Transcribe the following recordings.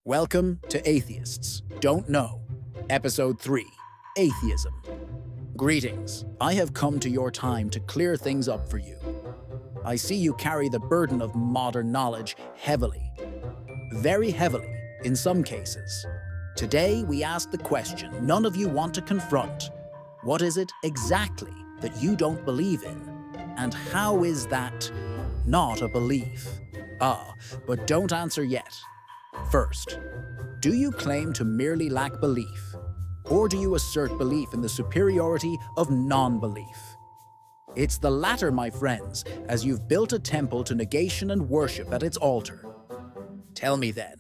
Welcome to Atheists Don't Know, Episode 3, Atheism. Greetings. I have come to your time to clear things up for you. I see you carry the burden of modern knowledge heavily. Very heavily, in some cases. Today, we ask the question none of you want to confront. What is it exactly that you don't believe in? And how is that not a belief? But don't answer yet. First, do you claim to merely lack belief, or do you assert belief in the superiority of non-belief? It's the latter, my friends, as you've built a temple to negation and worship at its altar. Tell me then,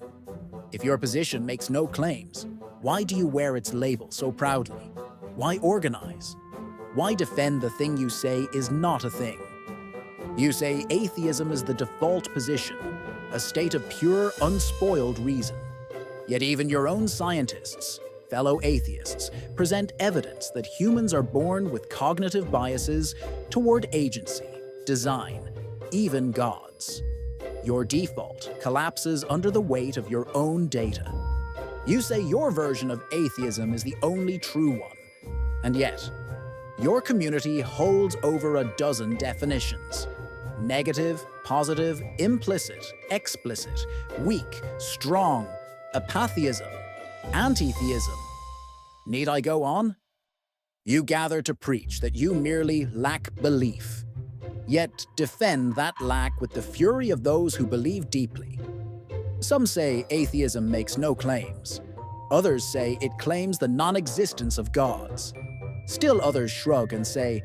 if your position makes no claims, why do you wear its label so proudly? Why organize? Why defend the thing you say is not a thing? You say atheism is the default position, a state of pure, unspoiled reason. Yet even your own scientists, fellow atheists, present evidence that humans are born with cognitive biases toward agency, design, even gods. Your default collapses under the weight of your own data. You say your version of atheism is the only true one, and yet, your community holds over a dozen definitions. Negative, positive, implicit, explicit, weak, strong, apatheism, antitheism. Need I go on? You gather to preach that you merely lack belief, yet defend that lack with the fury of those who believe deeply. Some say atheism makes no claims. Others say it claims the non-existence of gods. Still others shrug and say,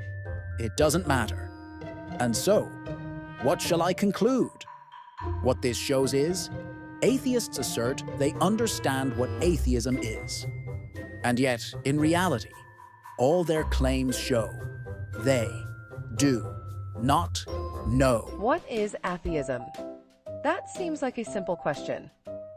it doesn't matter. And so, what shall I conclude? What this shows is, atheists assert they understand what atheism is. And yet, in reality, all their claims show they do not know. What is atheism? That seems like a simple question.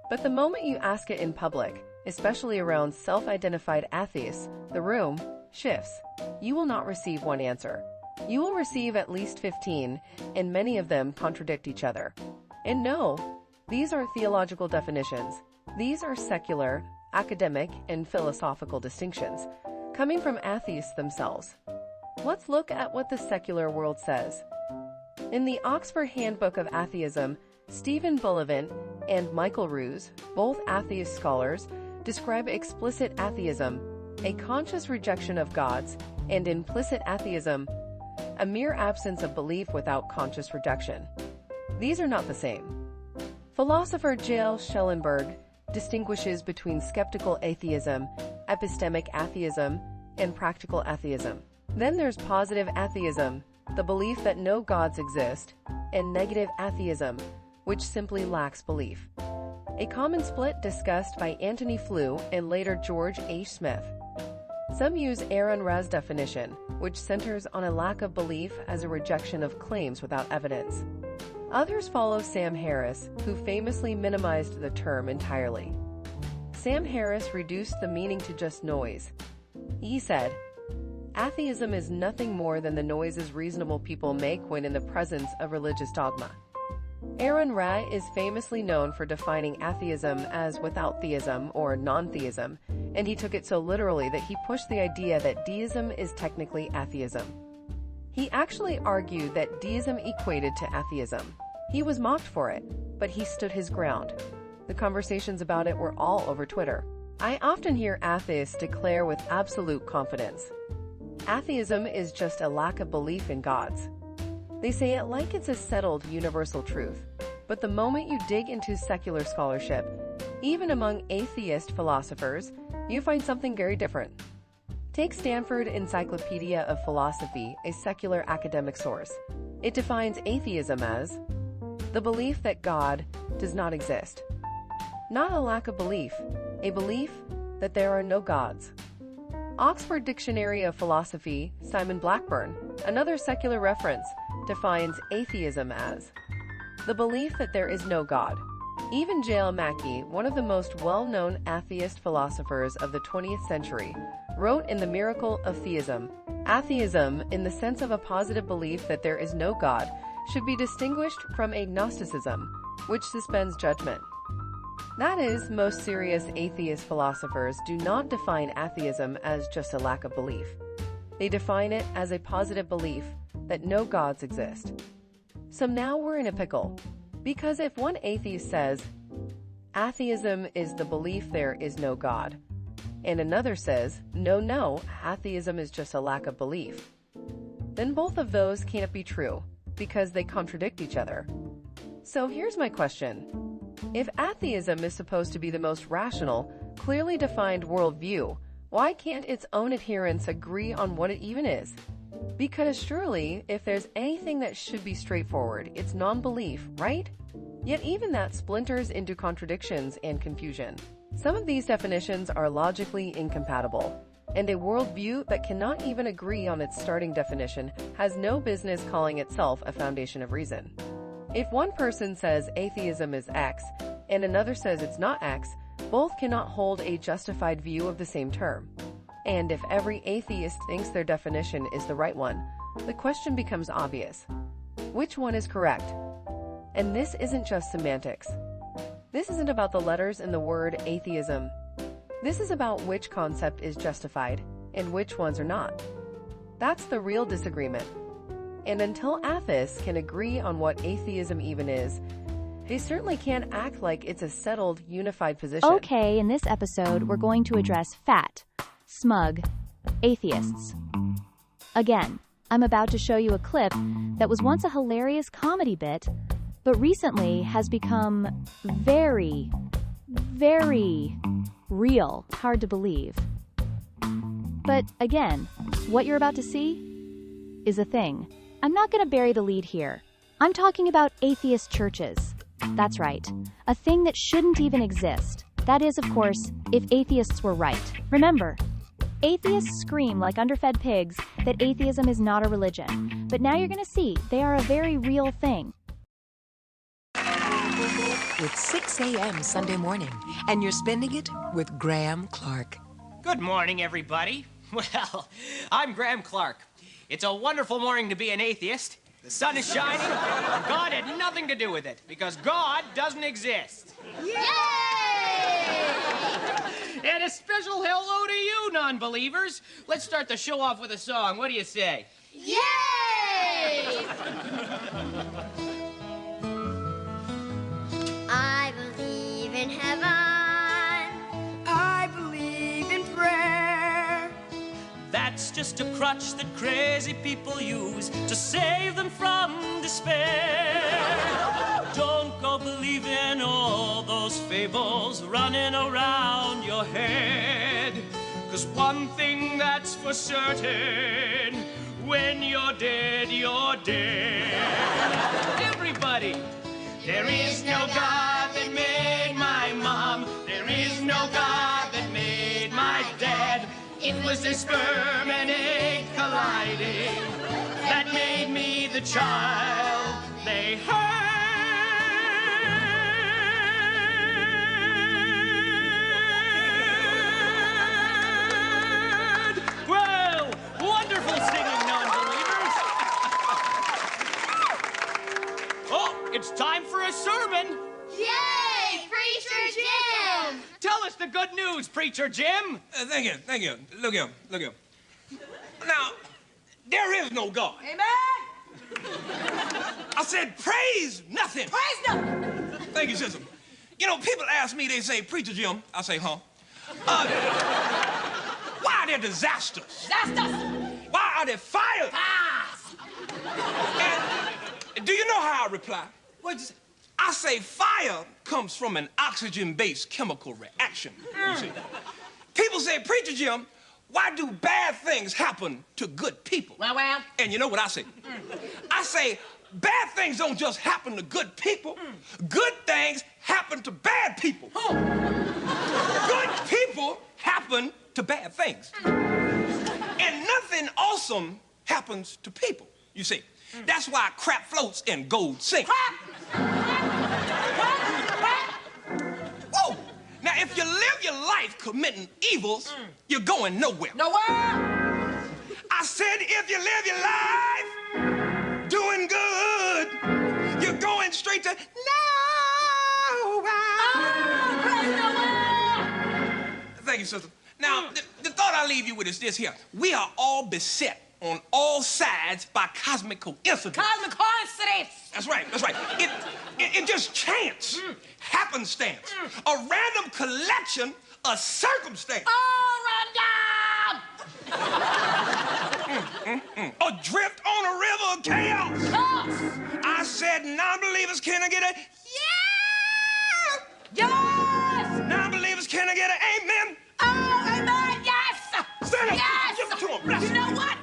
But the moment you ask it in public, especially around self-identified atheists, the room shifts. You will not receive one answer. You will receive at least 15, and many of them contradict each other. And no, these are theological definitions. These are secular, academic, and philosophical distinctions, coming from atheists themselves. Let's look at what the secular world says. In the Oxford Handbook of Atheism, Stephen Bullivant and Michael Ruse, both atheist scholars, describe explicit atheism, a conscious rejection of gods, and implicit atheism, a mere absence of belief without conscious rejection. These are not the same. Philosopher J.L. Schellenberg distinguishes between skeptical atheism, epistemic atheism, and practical atheism. Then there's positive atheism, the belief that no gods exist, and negative atheism, which simply lacks belief. A common split discussed by Anthony Flew and later George H. Smith. Some use Aaron Ra's definition, which centers on a lack of belief as a rejection of claims without evidence. Others follow Sam Harris, who famously minimized the term entirely. Sam Harris reduced the meaning to just noise. He said, "Atheism is nothing more than the noises reasonable people make when in the presence of religious dogma." Aaron Ra is famously known for defining atheism as without theism or non-theism, and he took it so literally that he pushed the idea that deism is technically atheism. He actually argued that deism equated to atheism. He was mocked for it, but he stood his ground. The conversations about it were all over Twitter. I often hear atheists declare with absolute confidence, atheism is just a lack of belief in gods. They say it like it's a settled universal truth. But the moment you dig into secular scholarship, even among atheist philosophers, you find something very different. Take Stanford Encyclopedia of Philosophy, a secular academic source. It defines atheism as the belief that God does not exist. Not a lack of belief, a belief that there are no gods. Oxford Dictionary of Philosophy, Simon Blackburn, another secular reference, defines atheism as the belief that there is no God. Even J.L. Mackie, one of the most well-known atheist philosophers of the 20th century, wrote in The Miracle of Theism, atheism, in the sense of a positive belief that there is no God, should be distinguished from agnosticism, which suspends judgment. That is, most serious atheist philosophers do not define atheism as just a lack of belief. They define it as a positive belief that no gods exist. So now we're in a pickle. Because if one atheist says, atheism is the belief there is no God, and another says, no, atheism is just a lack of belief, then both of those can't be true, because they contradict each other. So here's my question. If atheism is supposed to be the most rational, clearly defined worldview, why can't its own adherents agree on what it even is? Because surely, if there's anything that should be straightforward, it's non-belief, right? Yet even that splinters into contradictions and confusion. Some of these definitions are logically incompatible, and a worldview that cannot even agree on its starting definition has no business calling itself a foundation of reason. If one person says atheism is X, and another says it's not X, both cannot hold a justified view of the same term. And if every atheist thinks their definition is the right one, the question becomes obvious. Which one is correct? And this isn't just semantics. This isn't about the letters in the word atheism. This is about which concept is justified and which ones are not. That's the real disagreement. And until atheists can agree on what atheism even is, they certainly can't act like it's a settled, unified position. Okay, in this episode, we're going to address fat, smug, atheists. Again, I'm about to show you a clip that was once a hilarious comedy bit, but recently has become very, very real. Hard to believe. But again, what you're about to see is a thing. I'm not going to bury the lead here. I'm talking about atheist churches. That's right. A thing that shouldn't even exist. That is, of course, if atheists were right. Remember, atheists scream like underfed pigs that atheism is not a religion. But now you're going to see they are a very real thing. It's 6 a.m. Sunday morning, and you're spending it with Graham Clark. Good morning, everybody. Well, I'm Graham Clark. It's a wonderful morning to be an atheist. The sun is shining, and God had nothing to do with it, because God doesn't exist. Yay! And a special hello to you, non-believers. Let's start the show off with a song. What do you say? Yay! I believe in heaven. I believe in prayer. That's just a crutch that crazy people use to save them from despair. Don't go believing all those fables running around your head. 'Cause one thing that's for certain, when you're dead, you're dead. Everybody! There is no God that made my mom. There is no God that made my dad. It was their sperm and egg colliding that made me the child they had. Well, wonderful singing, non-believers. Oh, it's time for a sermon. Yay! Preacher Jim! Tell us the good news, Preacher Jim. Thank you. Look here. Now, there is no God. Amen. I said praise nothing. Praise nothing. Thank you, sister. You know, people ask me, they say, Preacher Jim. I say, huh? Why are there disasters? Disasters. Why are there fires? Fires. And do you know how I reply? What'd you say? I say fire comes from an oxygen-based chemical reaction, you see. People say, Preacher Jim, why do bad things happen to good people? Well. And you know what I say? I say, bad things don't just happen to good people. Good things happen to bad people. Good people happen to bad things. And nothing awesome happens to people, you see. That's why crap floats and gold sinks. Whoa! Now, if you live your life committing evils, you're going nowhere. Nowhere. I said, if you live your life doing good, you're going straight to nowhere. Thank you, sister. Now, the thought I leave you with is this here. We are all beset on all sides by cosmic coincidence. Cosmic coincidence! That's right, that's right. It just chance, happenstance, a random collection of circumstance. Oh, random! Adrift on a river of chaos. I said non-believers, can I get a yeah? Yes! Non-believers, can I get an amen? Oh, amen, yes! Stand up. Yes! Give it to him. Bless You him. know what?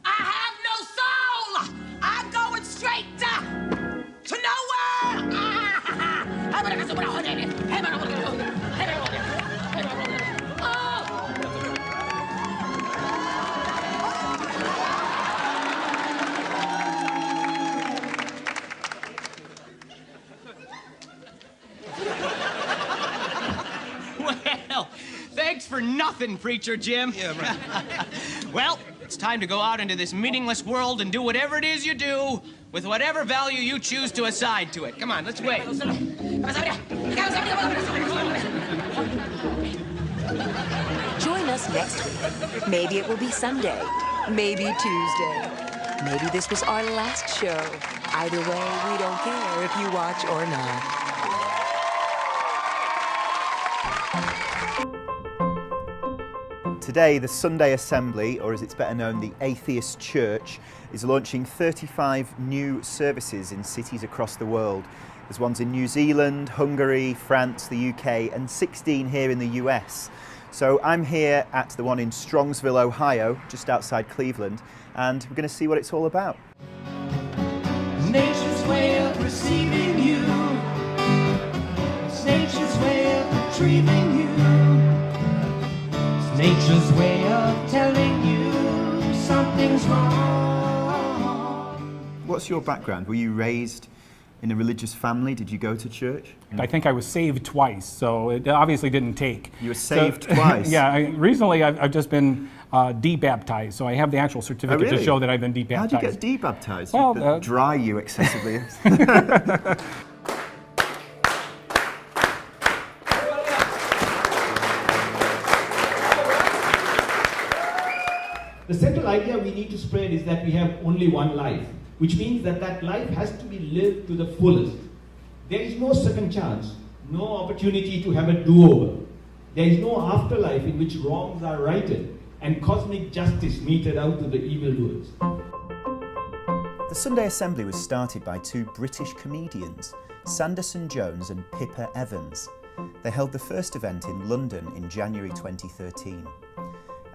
I have no soul! I'm going straight to nowhere! Well, thanks for nothing, Preacher Jim. Yeah, right. Well, it's time to go out into this meaningless world and do whatever it is you do with whatever value you choose to assign to it. Come on, let's wait. Join us next week. Maybe it will be Sunday. Maybe Tuesday. Maybe this was our last show. Either way, we don't care if you watch or not. Today, the Sunday Assembly, or as it's better known, the Atheist Church, is launching 35 new services in cities across the world. There's ones in New Zealand, Hungary, France, the UK, and 16 here in the US. So I'm here at the one in Strongsville, Ohio, just outside Cleveland, and we're going to see what it's all about. Nature's way of receiving you. It's nature's way of retrieving you. It's nature's way of telling you something's wrong. What's your background? Were you raised in a religious family? Did you go to church? I think I was saved twice, so it obviously didn't take. You were saved twice? Yeah, recently I've just been debaptized, so I have the actual certificate to show that I've been debaptized. How did you get debaptized? Well, dry you excessively. The central idea we need to spread is that we have only one life, which means that that life has to be lived to the fullest. There is no second chance, no opportunity to have a do-over. There is no afterlife in which wrongs are righted and cosmic justice meted out to the evildoers. The Sunday Assembly was started by two British comedians, Sanderson Jones and Pippa Evans. They held the first event in London in January 2013.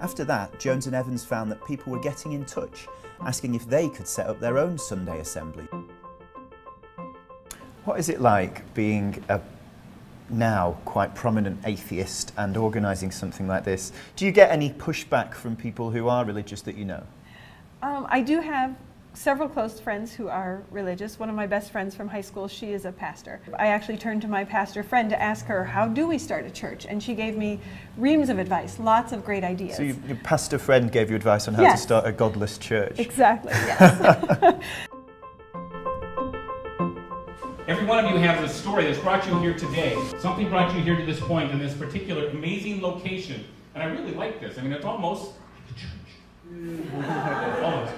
After that, Jones and Evans found that people were getting in touch, asking if they could set up their own Sunday Assembly. What is it like being a now quite prominent atheist and organising something like this? Do you get any pushback from people who are religious that you know? I do have several close friends who are religious. One of my best friends from high school, she is a pastor. I actually turned to my pastor friend to ask her, how do we start a church? And she gave me reams of advice, lots of great ideas. So your pastor friend gave you advice on how to start a godless church? Exactly, yes. Every one of you has a story that's brought you here today. Something brought you here to this point in this particular amazing location. And I really like this. I mean, it's almost like a church. Almost.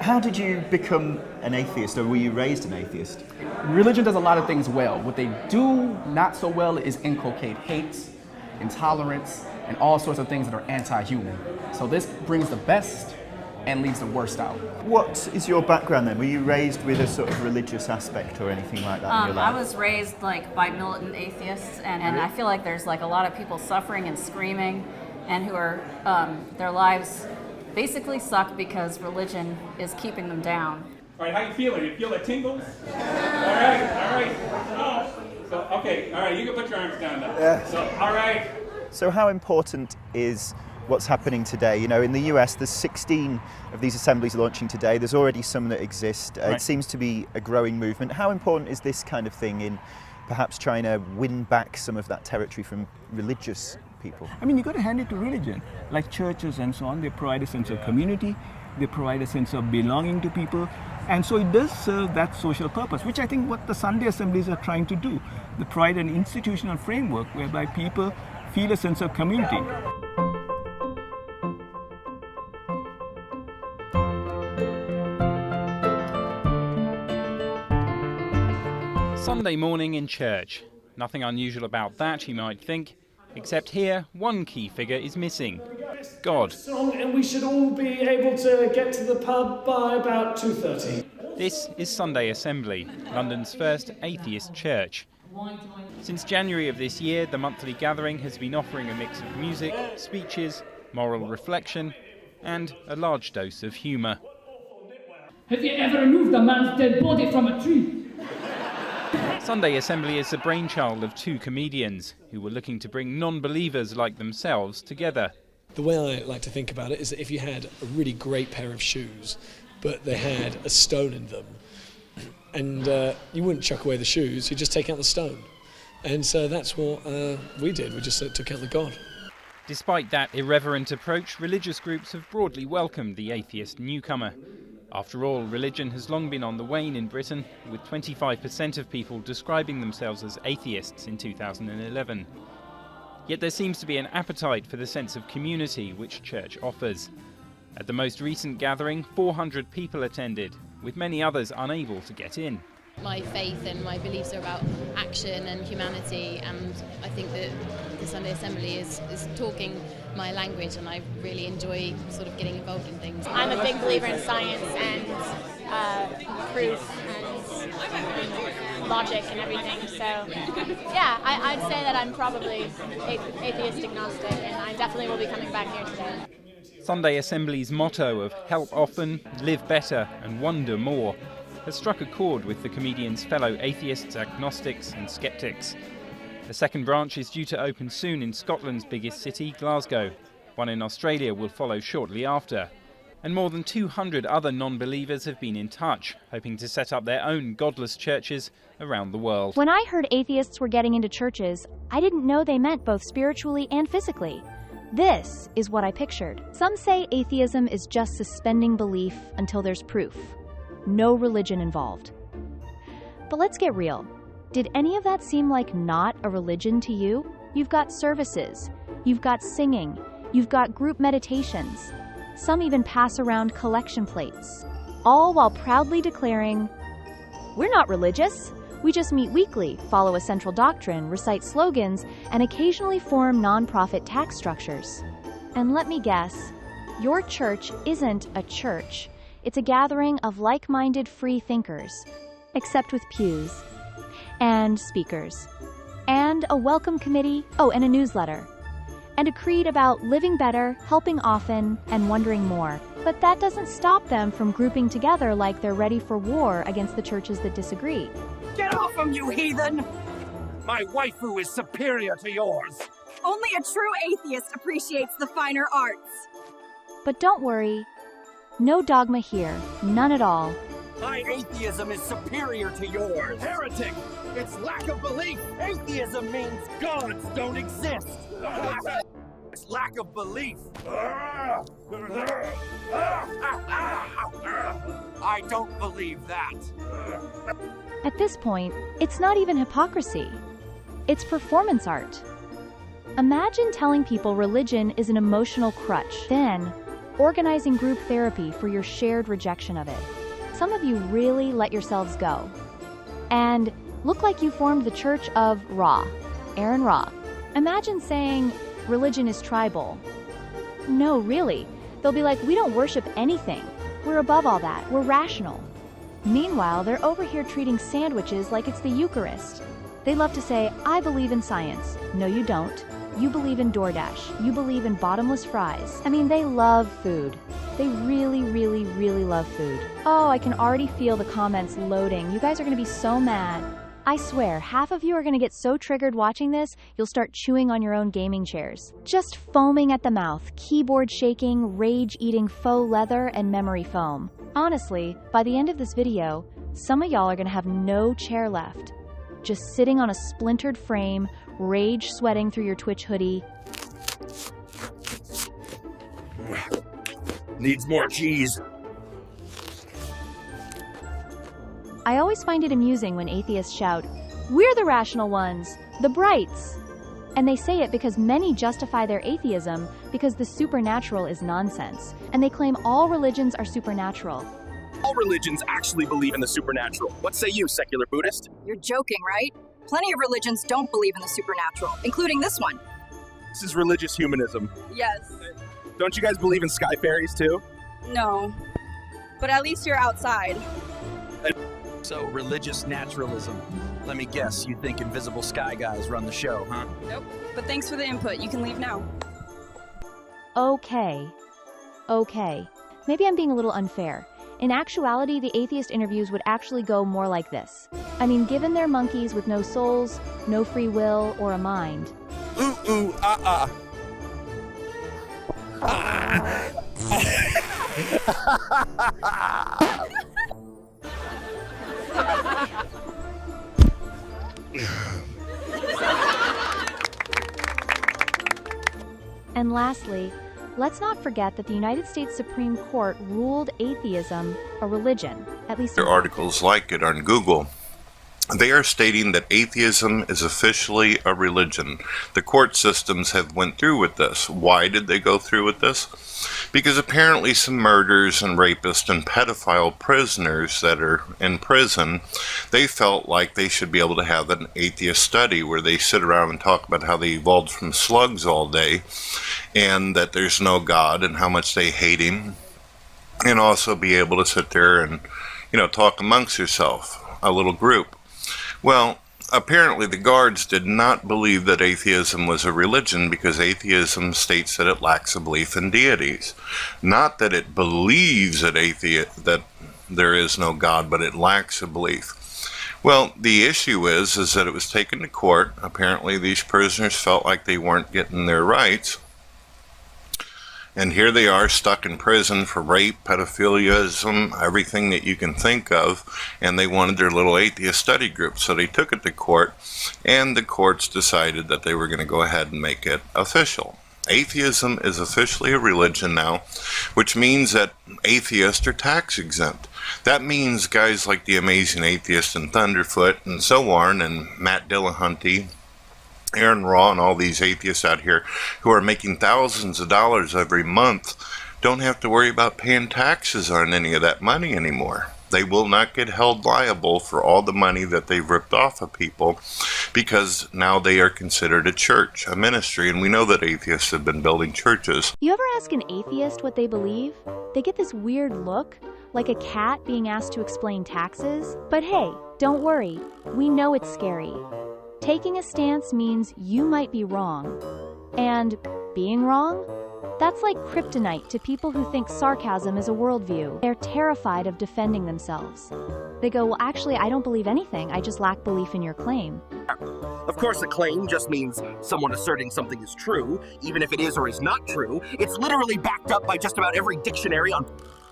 How did you become an atheist, or were you raised an atheist? Religion does a lot of things well. What they do not so well is inculcate hate, intolerance, and all sorts of things that are anti-human. So this brings the best and leaves the worst out. What is your background then? Were you raised with a sort of religious aspect or anything like that in your life? I was raised by militant atheists, and I feel like there's a lot of people suffering and screaming, and who are their lives basically suck because religion is keeping them down. All right, how you feeling? You feel the tingles? All right. Oh, so, okay, all right, you can put your arms down now. Yeah. So, all right. So how important is what's happening today? You know, in the US, there's 16 of these assemblies launching today. There's already some that exist. It seems to be a growing movement. How important is this kind of thing in perhaps trying to win back some of that territory from religious people? I mean, you got to hand it to religion. Like churches and so on, they provide a sense of community, they provide a sense of belonging to people, and so it does serve that social purpose, which I think what the Sunday assemblies are trying to do. They provide an institutional framework whereby people feel a sense of community. Sunday morning in church. Nothing unusual about that, you might think, except here one key figure is missing. God. And we should all be able to get to the pub by about 2:30. This is Sunday Assembly, London's first atheist church. Since January of this year, the monthly gathering has been offering a mix of music, speeches, moral reflection, and a large dose of humour. Have you ever removed a man's dead body from a tree? Sunday Assembly is the brainchild of two comedians who were looking to bring non-believers like themselves together. The way I like to think about it is that if you had a really great pair of shoes, but they had a stone in them, and you wouldn't chuck away the shoes, you'd just take out the stone. And so that's what we did, we just took out the God. Despite that irreverent approach, religious groups have broadly welcomed the atheist newcomer. After all, religion has long been on the wane in Britain, with 25% of people describing themselves as atheists in 2011. Yet there seems to be an appetite for the sense of community which church offers. At the most recent gathering, 400 people attended, with many others unable to get in. My faith and my beliefs are about action and humanity, and I think that the Sunday Assembly is talking my language, and I really enjoy sort of getting involved in things. I'm a big believer in science and proof and logic and everything, so yeah, I'd say that I'm probably atheist agnostic, and I definitely will be coming back here today. Sunday Assembly's motto of help often, live better and wonder more has struck a chord with the comedian's fellow atheists, agnostics and skeptics. The second branch is due to open soon in Scotland's biggest city, Glasgow. One in Australia will follow shortly after. And more than 200 other non-believers have been in touch, hoping to set up their own godless churches around the world. When I heard atheists were getting into churches, I didn't know they meant both spiritually and physically. This is what I pictured. Some say atheism is just suspending belief until there's proof. No religion involved. But let's get real. Did any of that seem like not a religion to you? You've got services, you've got singing, you've got group meditations. Some even pass around collection plates, all while proudly declaring, "We're not religious. We just meet weekly, follow a central doctrine, recite slogans, and occasionally form non-profit tax structures." And let me guess, your church isn't a church. It's a gathering of like-minded free thinkers, except with pews, and speakers, and a welcome committee, and a newsletter, and a creed about living better, helping often, and wondering more. But that doesn't stop them from grouping together like they're ready for war against the churches that disagree. Get off him, you heathen! My waifu is superior to yours. Only a true atheist appreciates the finer arts. But don't worry. No dogma here, none at all. My atheism is superior to yours. Heretic! It's lack of belief. Atheism means gods don't exist. It's lack of belief. I don't believe that. At this point, it's not even hypocrisy. It's performance art. Imagine telling people religion is an emotional crutch, then organizing group therapy for your shared rejection of it. Some of you really let yourselves go. And look like you formed the Church of Ra, Aaron Ra. Imagine saying religion is tribal. No, really. They'll be like, we don't worship anything. We're above all that. We're rational. Meanwhile, they're over here treating sandwiches like it's the Eucharist. They love to say, I believe in science. No, you don't. You believe in DoorDash. You believe in bottomless fries. I mean, they love food. They really, really, really love food. Oh, I can already feel the comments loading. You guys are going to be so mad. I swear, half of you are going to get so triggered watching this, you'll start chewing on your own gaming chairs. Just foaming at the mouth, keyboard shaking, rage-eating faux leather, and memory foam. Honestly, by the end of this video, some of y'all are going to have no chair left. Just sitting on a splintered frame, rage sweating through your Twitch hoodie. Needs more cheese. I always find it amusing when atheists shout, "We're the rational ones, the brights." And they say it because many justify their atheism because the supernatural is nonsense, and they claim all religions are supernatural. All religions actually believe in the supernatural. What say you, secular Buddhist? You're joking, right? Plenty of religions don't believe in the supernatural, including this one. This is religious humanism. Yes. Don't you guys believe in sky fairies too? No. But at least you're outside. So, religious naturalism. Let me guess, you think invisible sky guys run the show, huh? Nope. But thanks for the input. You can leave now. Okay. Maybe I'm being a little unfair. In actuality, the atheist interviews would actually go more like this. I mean, given they're monkeys with no souls, no free will, or a mind. And lastly, let's not forget that the United States Supreme Court ruled atheism a religion, at least. There are articles like it on Google. They are stating that atheism is officially a religion. The court systems have went through with this. Why did they go through with this? Because apparently some murderers and rapists and pedophile prisoners that are in prison, they felt like they should be able to have an atheist study where they sit around and talk about how they evolved from slugs all day and that there's no God and how much they hate him, and also be able to sit there and, talk amongst yourself, a little group. Well, apparently the guards did not believe that atheism was a religion because atheism states that it lacks a belief in deities. Not that it believes that that there is no God, but it lacks a belief. Well, the issue is that it was taken to court. Apparently these prisoners felt like they weren't getting their rights. And here they are stuck in prison for rape, pedophilism, everything that you can think of, and they wanted their little atheist study group. So they took it to court, and the courts decided that they were going to go ahead and make it official. Atheism is officially a religion now, which means that atheists are tax exempt. That means guys like the Amazing Atheist and Thunderfoot and so on, and Matt Dillahunty, Aaron Raw, and all these atheists out here who are making thousands of dollars every month don't have to worry about paying taxes on any of that money anymore. They will not get held liable for all the money that they've ripped off of people because now they are considered a church, a ministry, and we know that atheists have been building churches. You ever ask an atheist what they believe? They get this weird look, like a cat being asked to explain taxes. But hey, don't worry, we know it's scary. Taking a stance means you might be wrong. And being wrong? That's like kryptonite to people who think sarcasm is a worldview. They're terrified of defending themselves. They go, well, actually, I don't believe anything. I just lack belief in your claim. Of course, a claim just means someone asserting something is true, even if it is or is not true. It's literally backed up by just about every dictionary on...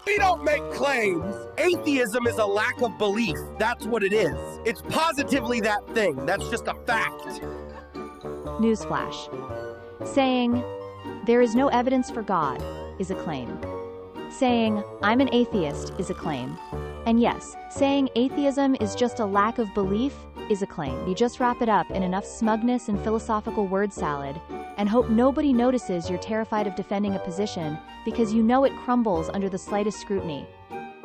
We don't make claims. Atheism is a lack of belief. That's what it is. It's positively that thing. That's just a fact. Newsflash. Saying, there is no evidence for God is a claim. Saying, I'm an atheist is a claim. And yes, saying atheism is just a lack of belief is a claim. You just wrap it up in enough smugness and philosophical word salad and hope nobody notices you're terrified of defending a position because you know it crumbles under the slightest scrutiny.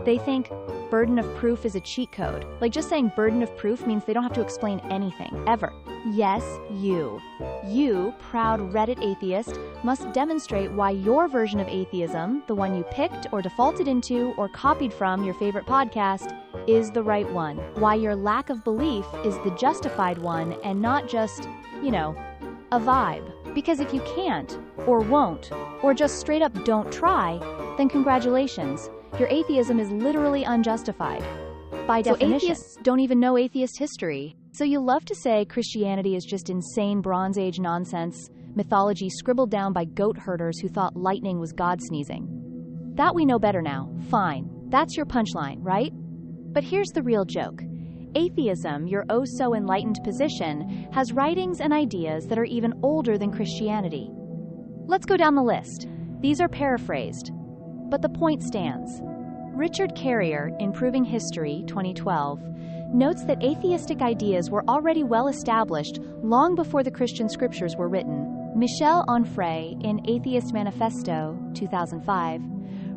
They think burden of proof is a cheat code. Like just saying burden of proof means they don't have to explain anything, ever. Yes, you, proud Reddit atheist, must demonstrate why your version of atheism, the one you picked or defaulted into or copied from your favorite podcast, is the right one. Why your lack of belief is the justified one and not just, a vibe. Because if you can't, or won't, or just straight up don't try, then congratulations. Your atheism is literally unjustified. By definition. So atheists don't even know atheist history. So you love to say Christianity is just insane Bronze Age nonsense, mythology scribbled down by goat herders who thought lightning was God sneezing. That we know better now. Fine. That's your punchline, right? But here's the real joke. Atheism, your oh-so-enlightened position, has writings and ideas that are even older than Christianity. Let's go down the list. These are paraphrased, but the point stands. Richard Carrier, in Proving History, 2012, notes that atheistic ideas were already well established long before the Christian scriptures were written. Michel Onfray, in Atheist Manifesto, 2005,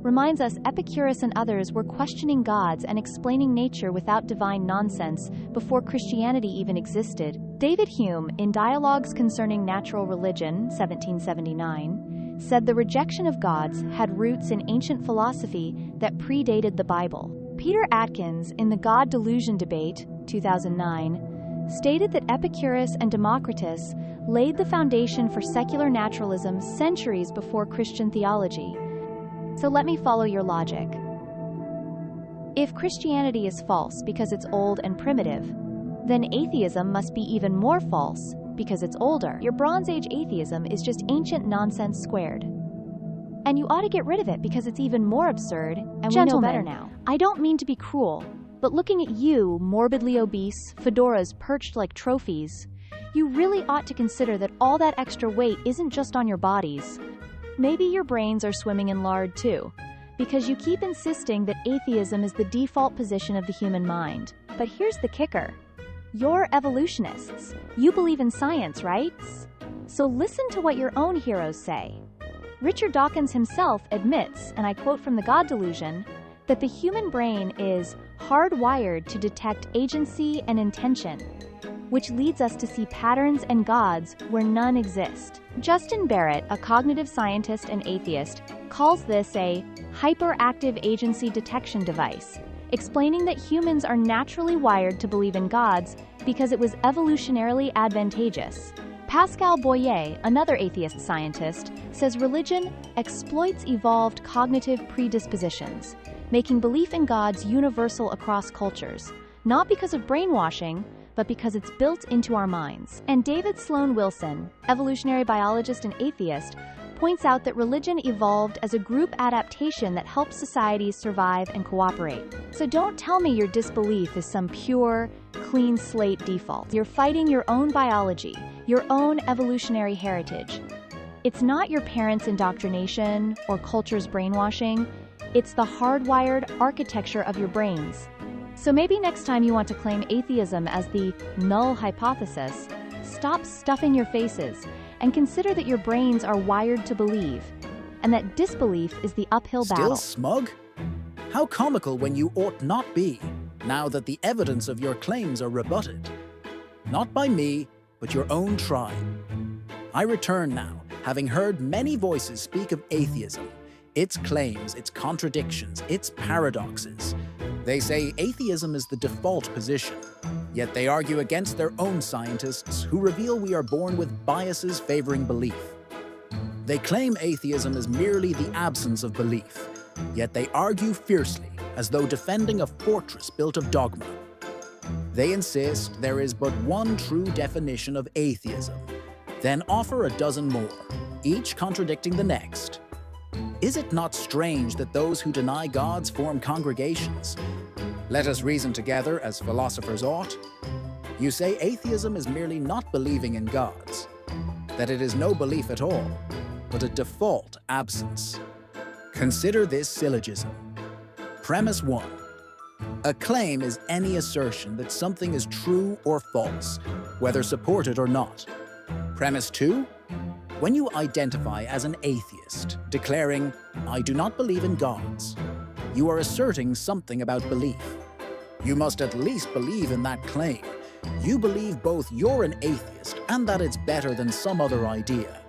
reminds us Epicurus and others were questioning gods and explaining nature without divine nonsense before Christianity even existed. David Hume, in Dialogues Concerning Natural Religion, 1779, said the rejection of gods had roots in ancient philosophy that predated the Bible. Peter Atkins, in the God Delusion Debate, 2009, stated that Epicurus and Democritus laid the foundation for secular naturalism centuries before Christian theology. So let me follow your logic. If Christianity is false because it's old and primitive, then atheism must be even more false because it's older. Your Bronze Age atheism is just ancient nonsense squared. And you ought to get rid of it because it's even more absurd, and we know better now. I don't mean to be cruel, but looking at you, morbidly obese, fedoras perched like trophies, you really ought to consider that all that extra weight isn't just on your bodies. Maybe your brains are swimming in lard too, because you keep insisting that atheism is the default position of the human mind. But here's the kicker. You're evolutionists. You believe in science, right? So listen to what your own heroes say. Richard Dawkins himself admits, and I quote from The God Delusion, that the human brain is hardwired to detect agency and intention, which leads us to see patterns and gods where none exist. Justin Barrett, a cognitive scientist and atheist, calls this a hyperactive agency detection device, explaining that humans are naturally wired to believe in gods because it was evolutionarily advantageous. Pascal Boyer, another atheist scientist, says religion exploits evolved cognitive predispositions, making belief in gods universal across cultures, not because of brainwashing, but because it's built into our minds. And David Sloan Wilson, evolutionary biologist and atheist, points out that religion evolved as a group adaptation that helps societies survive and cooperate. So don't tell me your disbelief is some pure, clean slate default. You're fighting your own biology, your own evolutionary heritage. It's not your parents' indoctrination or culture's brainwashing, it's the hardwired architecture of your brains. So maybe next time you want to claim atheism as the null hypothesis, stop stuffing your faces and consider that your brains are wired to believe, and that disbelief is the uphill battle. Still smug? How comical when you ought not be, now that the evidence of your claims are rebutted. Not by me, but your own tribe. I return now, having heard many voices speak of atheism, its claims, its contradictions, its paradoxes. They say atheism is the default position, yet they argue against their own scientists who reveal we are born with biases favoring belief. They claim atheism is merely the absence of belief, yet they argue fiercely as though defending a fortress built of dogma. They insist there is but one true definition of atheism, then offer a dozen more, each contradicting the next. Is it not strange that those who deny gods form congregations? Let us reason together as philosophers ought. You say atheism is merely not believing in gods, that it is no belief at all, but a default absence. Consider this syllogism. Premise 1. A claim is any assertion that something is true or false, whether supported or not. Premise 2. When you identify as an atheist, declaring, "I do not believe in gods," you are asserting something about belief. You must at least believe in that claim. You believe both you're an atheist and that it's better than some other idea.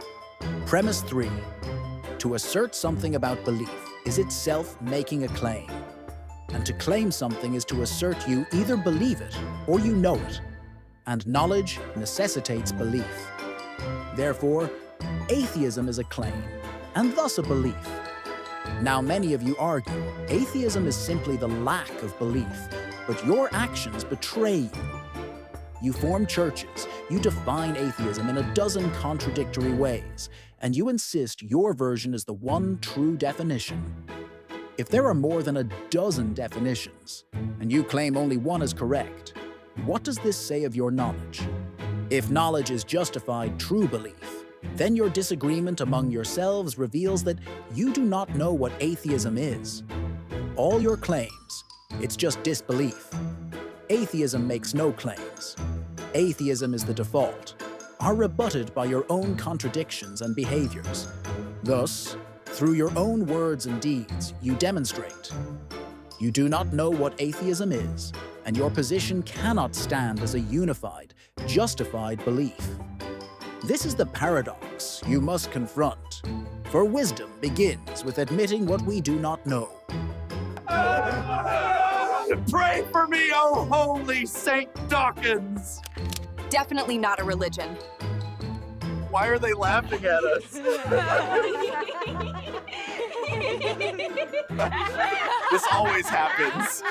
Premise 3. To assert something about belief is itself making a claim. And to claim something is to assert you either believe it or you know it. And knowledge necessitates belief. Therefore, atheism is a claim, and thus a belief. Now many of you argue, atheism is simply the lack of belief, but your actions betray you. You form churches, you define atheism in a dozen contradictory ways, and you insist your version is the one true definition. If there are more than a dozen definitions, and you claim only one is correct, what does this say of your knowledge? If knowledge is justified true belief, then your disagreement among yourselves reveals that you do not know what atheism is. All your claims, it's just disbelief. Atheism makes no claims. Atheism is the default, are rebutted by your own contradictions and behaviors. Thus, through your own words and deeds, you demonstrate. You do not know what atheism is, and your position cannot stand as a unified, justified belief. This is the paradox you must confront, for wisdom begins with admitting what we do not know. Pray for me, oh holy Saint Dawkins! Definitely not a religion. Why are they laughing at us? This always happens.